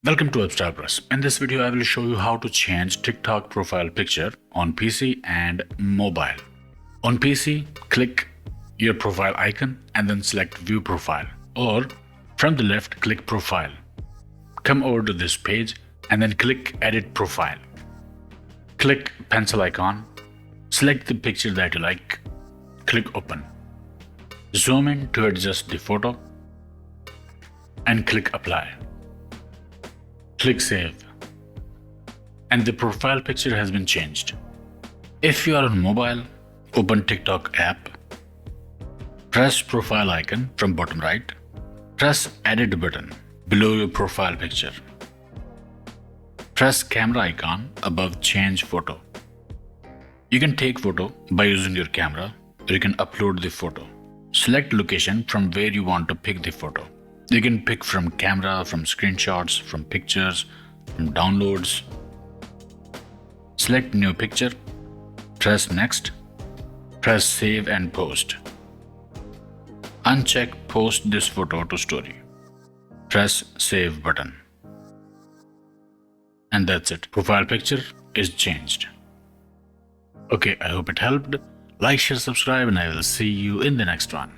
Welcome to AppStarPress. In this video, I will show you how to change TikTok profile picture on PC and mobile. On PC, click your profile icon and then select View Profile, or from the left, click Profile. Come over to this page and then click Edit Profile. Click pencil icon, select the picture that you like, click Open. Zoom in to adjust the photo and click Apply. Click Save, and the profile picture has been changed. If you are on mobile, open TikTok app, press profile icon from bottom right, press Edit button below your profile picture. Press camera icon above Change Photo. You can take photo by using your camera, or you can upload the photo. Select location from where you want to pick the photo. You can pick from camera, from screenshots, from pictures, from downloads. Select new picture, press next, press save and post. Uncheck post this photo to story. Press save button. And that's it. Profile picture is changed. Okay, I hope it helped. Like, share, subscribe, and I will see you in the next one.